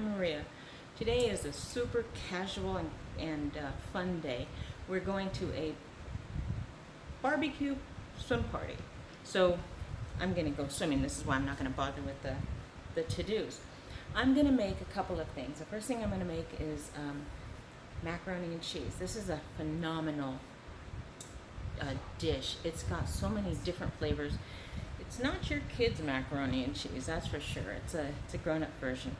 I'm Maria. Today is a super casual and fun day. We're going to a barbecue swim party. So I'm going to go swimming. This is why I'm not going to bother with the to-dos. I'm going to make a couple of things. The first thing I'm going to make is macaroni and cheese. This is a phenomenal dish. It's got so many different flavors. It's not your kids' macaroni and cheese, that's for sure. It's a grown-up version.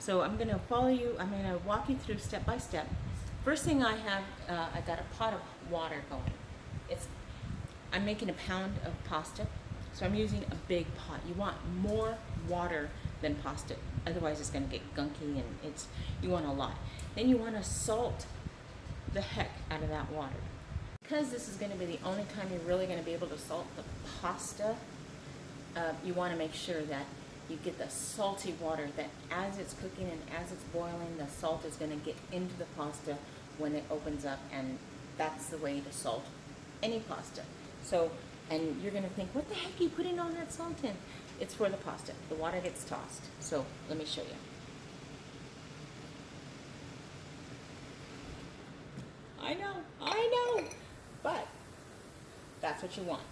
So I'm going to follow you. I'm going to walk you through step by step. First thing I have, I got a pot of water going. I'm making a pound of pasta, so I'm using a big pot. You want more water than pasta, otherwise it's going to get gunky, and you want a lot. Then you want to salt the heck out of that water. Because this is going to be the only time you're really going to be able to salt the pasta, you want to make sure that you get the salty water, that as it's cooking and as it's boiling, the salt is going to get into the pasta when it opens up, and that's the way to salt any pasta. So, and you're going to think, what the heck are you putting all that salt in? It's for the pasta. The water gets tossed. So let me show you. I know, but that's what you want.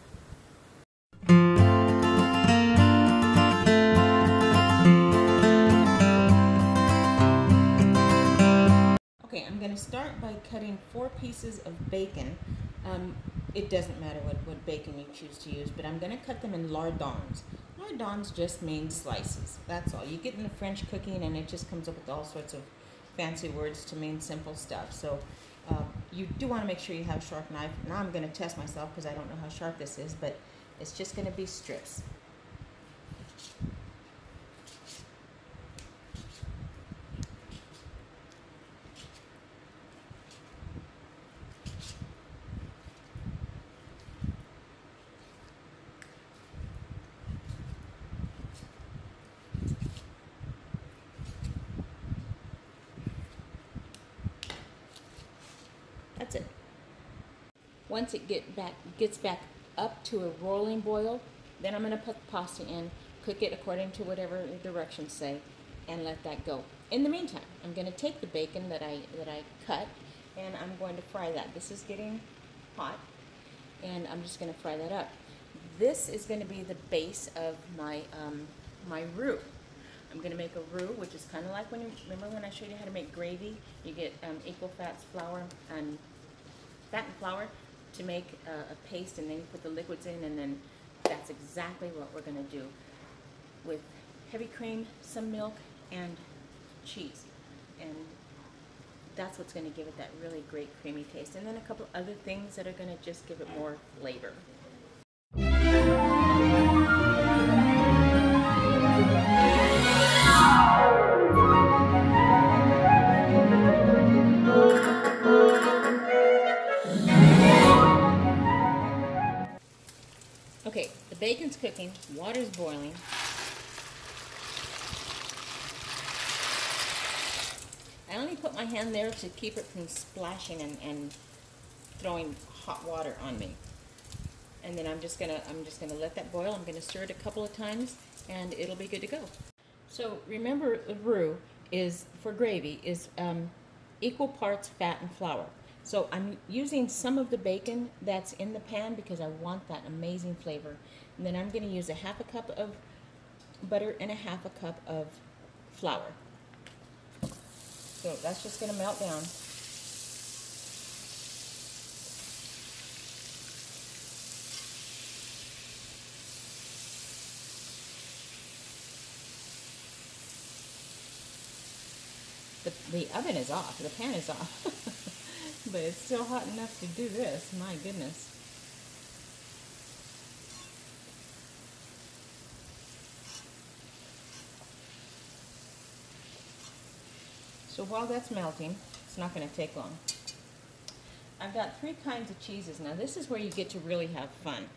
Okay, I'm going to start by cutting 4 pieces of bacon. It doesn't matter what bacon you choose to use, but I'm going to cut them in lardons. Lardons just mean slices. That's all. You get into French cooking and it just comes up with all sorts of fancy words to mean simple stuff. So you do want to make sure you have a sharp knife. Now I'm going to test myself because I don't know how sharp this is, but it's just going to be strips. That's it. Once it gets back up to a rolling boil, then I'm going to put the pasta in, cook it according to whatever the directions say, and let that go. In the meantime, I'm going to take the bacon that I cut, and I'm going to fry that. This is getting hot, and I'm just going to fry that up. This is going to be the base of my my roux. I'm going to make a roux, which is kind of like remember when I showed you how to make gravy? You get equal fat flour and flour to make a paste, and then you put the liquids in, and then that's exactly what we're going to do with heavy cream, some milk, and cheese. And that's what's going to give it that really great creamy taste. And then a couple other things that are going to just give it more flavor. Okay, the bacon's cooking, water's boiling. I only put my hand there to keep it from splashing and throwing hot water on me. And then I'm just gonna let that boil. I'm gonna stir it a couple of times, and it'll be good to go. So remember, the roux is for gravy is equal parts fat and flour. So I'm using some of the bacon that's in the pan because I want that amazing flavor. And then I'm going to use a ½ cup of butter and a ½ cup of flour. So that's just going to melt down. The oven is off, the pan is off. But it's still hot enough to do this, my goodness. So while that's melting, it's not going to take long. I've got 3 kinds of cheeses. Now this is where you get to really have fun.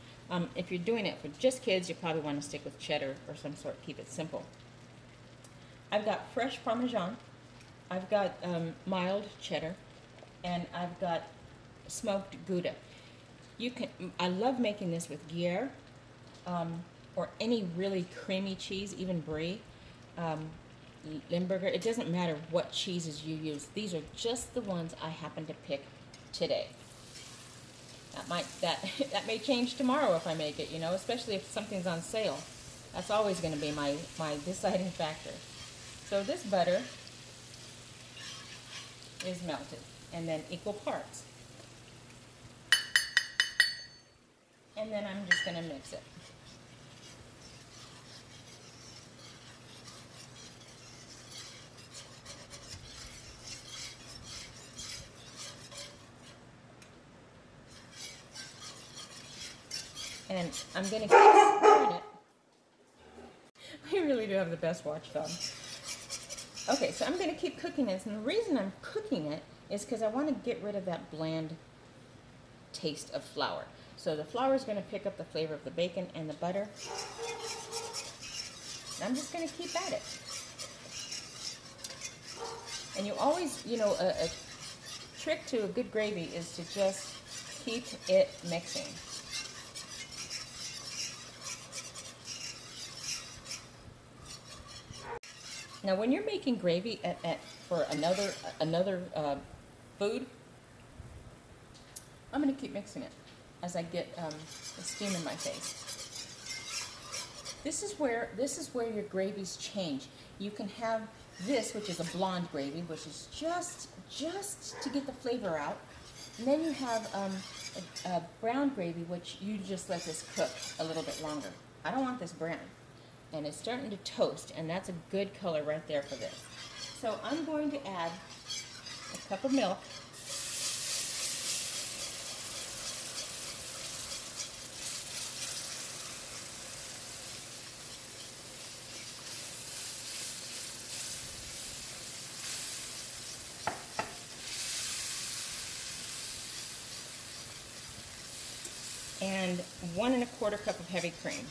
If you're doing it for just kids, you probably want to stick with cheddar or some sort, keep it simple. I've got fresh Parmesan, I've got mild cheddar, and I've got smoked Gouda. I love making this with Gruyere or any really creamy cheese, even Brie. Limburger. It doesn't matter what cheeses you use. These are just the ones I happen to pick today. That may change tomorrow if I make it, you know, especially if something's on sale. That's always going to be my deciding factor. So this butter is melted, and then equal parts. And then I'm just going to mix it. And I'm going to keep stirring it. We really do have the best watchdog. Okay, so I'm going to keep cooking this, and the reason I'm cooking it is because I want to get rid of that bland taste of flour. So the flour is going to pick up the flavor of the bacon and the butter. And I'm just going to keep at it. And you always, you know, a trick to a good gravy is to just keep it mixing. Now, when you're making gravy for another food, I'm going to keep mixing it as I get the steam in my face. This is where your gravies change. You can have this, which is a blonde gravy, which is just to get the flavor out, and then you have a brown gravy, which you just let this cook a little bit longer. I don't want this brown. And it's starting to toast, and that's a good color right there for this. So I'm going to add a cup of milk. And 1 1/4 cup of heavy cream.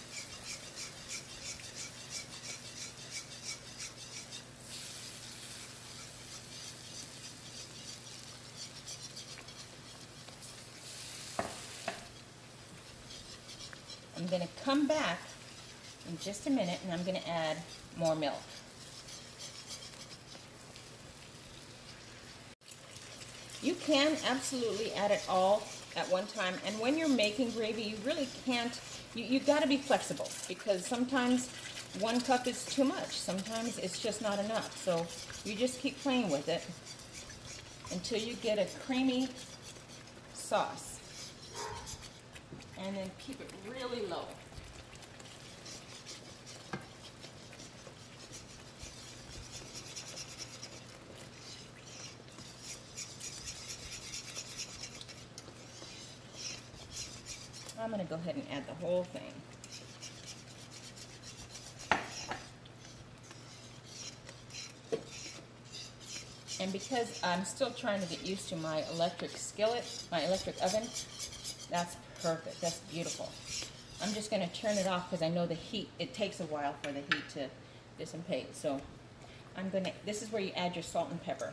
I'm going to come back in just a minute, and I'm going to add more milk. You can absolutely add it all at one time, and when you're making gravy, you really can't, you've got to be flexible, because sometimes 1 cup is too much, sometimes it's just not enough. So you just keep playing with it until you get a creamy sauce. And then keep it really low. I'm going to go ahead and add the whole thing. And because I'm still trying to get used to my electric skillet, my electric oven, that's perfect. That's beautiful. I'm just going to turn it off because I know the heat, it takes a while for the heat to dissipate. So I'm going to, this is where you add your salt and pepper.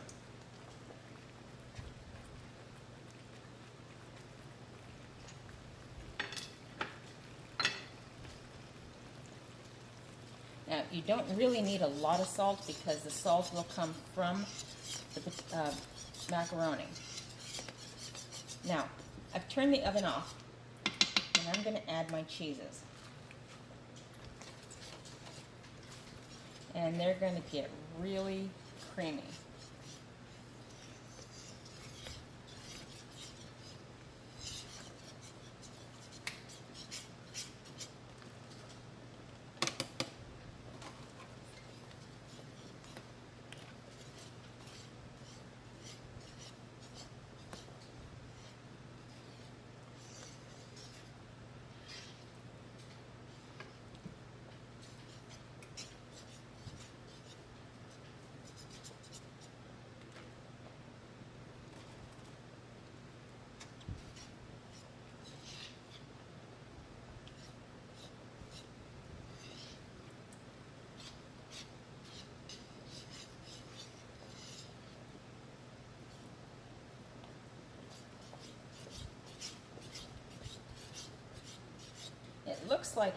Now, you don't really need a lot of salt because the salt will come from the macaroni. Now, I've turned the oven off, and I'm going to add my cheeses. And they're going to get really creamy.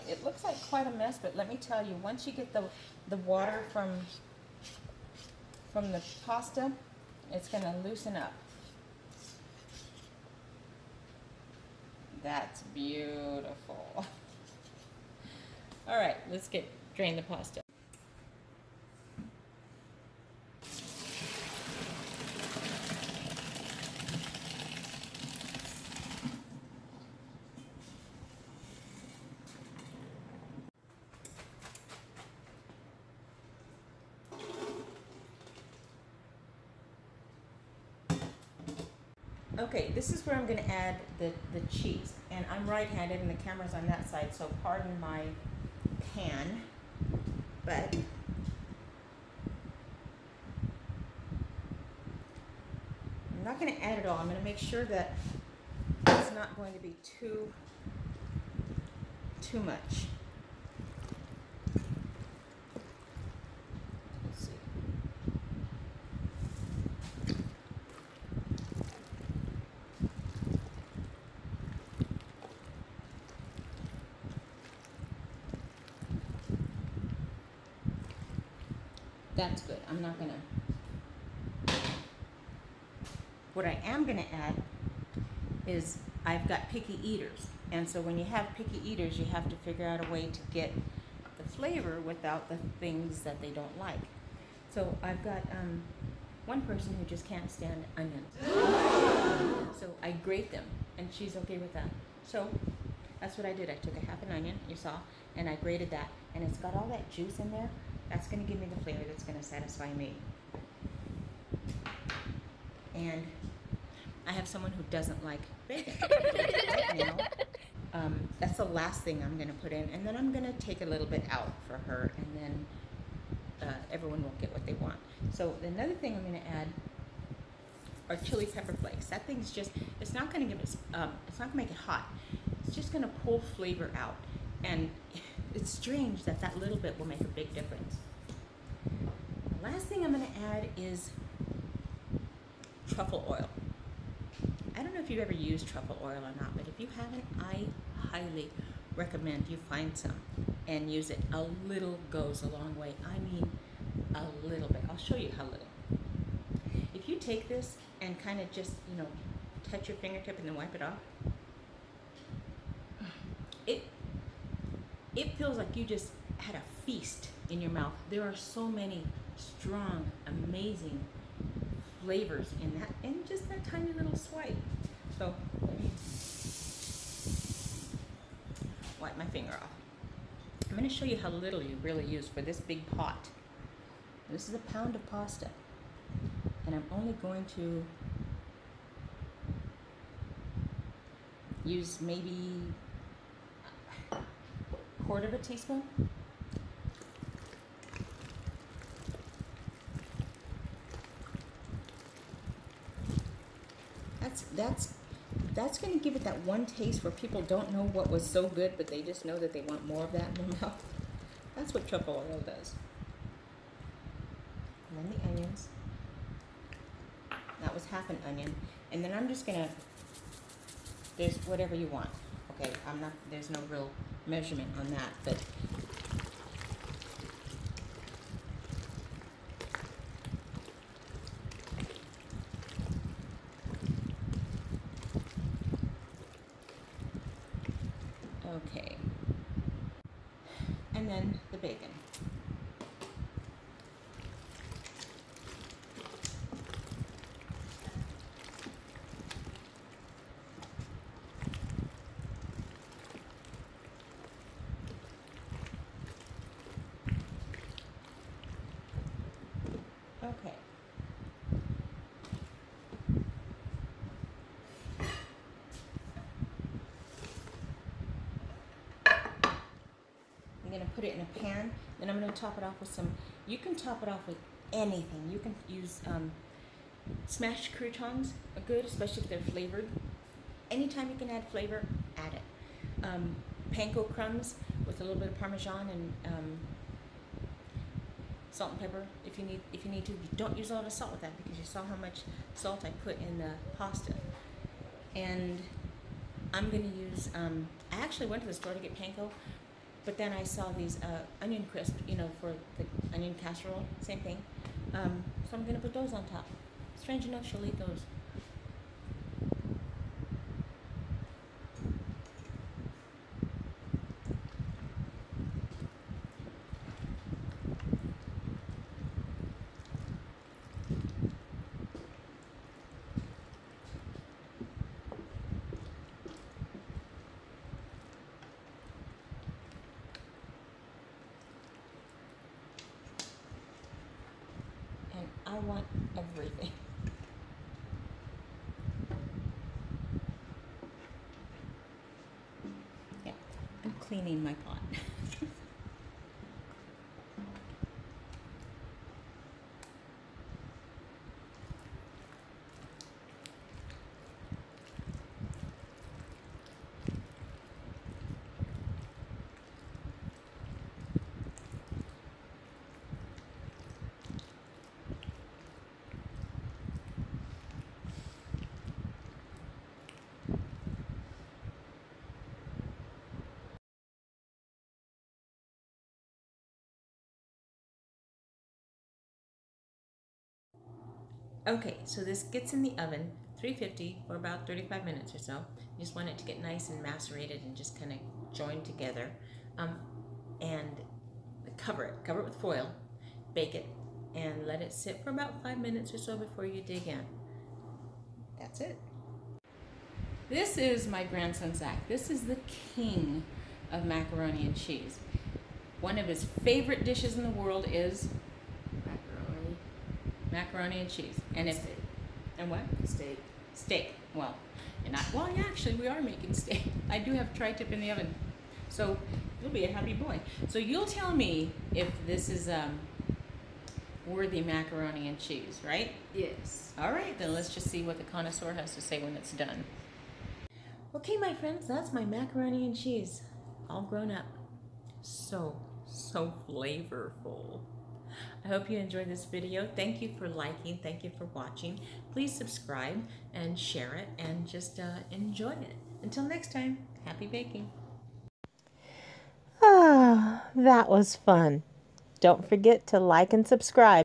It looks like quite a mess, but let me tell you, once you get the water from from the pasta, it's going to loosen up. That's beautiful. All right, let's drain the pasta. Okay, this is where I'm going to add the cheese. And I'm right-handed and the camera's on that side, so pardon my pan. But I'm not going to add it all. I'm going to make sure that it's not going to be too much. Let's see. That's good. I'm not gonna. What I am gonna add is I've got picky eaters. And so when you have picky eaters, you have to figure out a way to get the flavor without the things that they don't like. So I've got one person who just can't stand onions. So I grate them, and she's okay with that. So that's what I did. I took a half an onion, you saw, and I grated that. And it's got all that juice in there. That's going to give me the flavor that's going to satisfy me. And I have someone who doesn't like bacon. Right now, that's the last thing I'm going to put in. And then I'm going to take a little bit out for her, and then everyone will get what they want. So another thing I'm going to add are chili pepper flakes. That thing's just, it's not going to give it, it's not going to make it hot. It's just going to pull flavor out. And it's strange that that little bit will make a big difference. The last thing I'm going to add is truffle oil. I don't know if you've ever used truffle oil or not, but if you haven't, I highly recommend you find some and use it. A little goes a long way. I mean, a little bit. I'll show you how little. If you take this and kind of just, you know, touch your fingertip and then wipe it off, it feels like you just had a feast in your mouth. There are so many strong, amazing flavors in that, and just that tiny little swipe. So let me wipe my finger off. I'm going to show you how little you really use for this big pot. This is a pound of pasta, and I'm only going to use maybe a quarter of a teaspoon. That's going to give it that one taste where people don't know what was so good, but they just know that they want more of that in their mouth. That's what truffle oil does. And then the onions. That was half an onion. And then I'm just going to, there's whatever you want. Okay, there's no real measurement on that, but okay. And then the bacon. Okay. I'm going to put it in a pan, then I'm going to top it off with some, you can top it off with anything. You can use smashed croutons are good, especially if they're flavored. Anytime you can add flavor, add it. Panko crumbs with a little bit of Parmesan and salt and pepper if you need to. You don't use a lot of salt with that because you saw how much salt I put in the pasta. And I'm going to use, I actually went to the store to get panko, but then I saw these onion crisp, you know, for the onion casserole, same thing. So I'm gonna put those on top. Strange enough, she'll eat those. And I want everything. Yeah, I'm cleaning my pot. Okay, so this gets in the oven, 350 for about 35 minutes or so. You just want it to get nice and macerated and just kind of join together. And cover it with foil, bake it, and let it sit for about 5 minutes or so before you dig in. That's it. This is my grandson Zach. This is the king of macaroni and cheese. One of his favorite dishes in the world is macaroni and cheese. And steak. And what? Steak. Well, yeah, actually we are making steak. I do have tri-tip in the oven. So you'll be a happy boy. So you'll tell me if this is worthy macaroni and cheese, right? Yes. All right, then let's just see what the connoisseur has to say when it's done. Okay, my friends, that's my macaroni and cheese, all grown up. So flavorful. I hope you enjoyed this video. Thank you for liking. Thank you for watching. Please subscribe and share it and just enjoy it. Until next time, happy baking. Ah, that was fun. Don't forget to like and subscribe.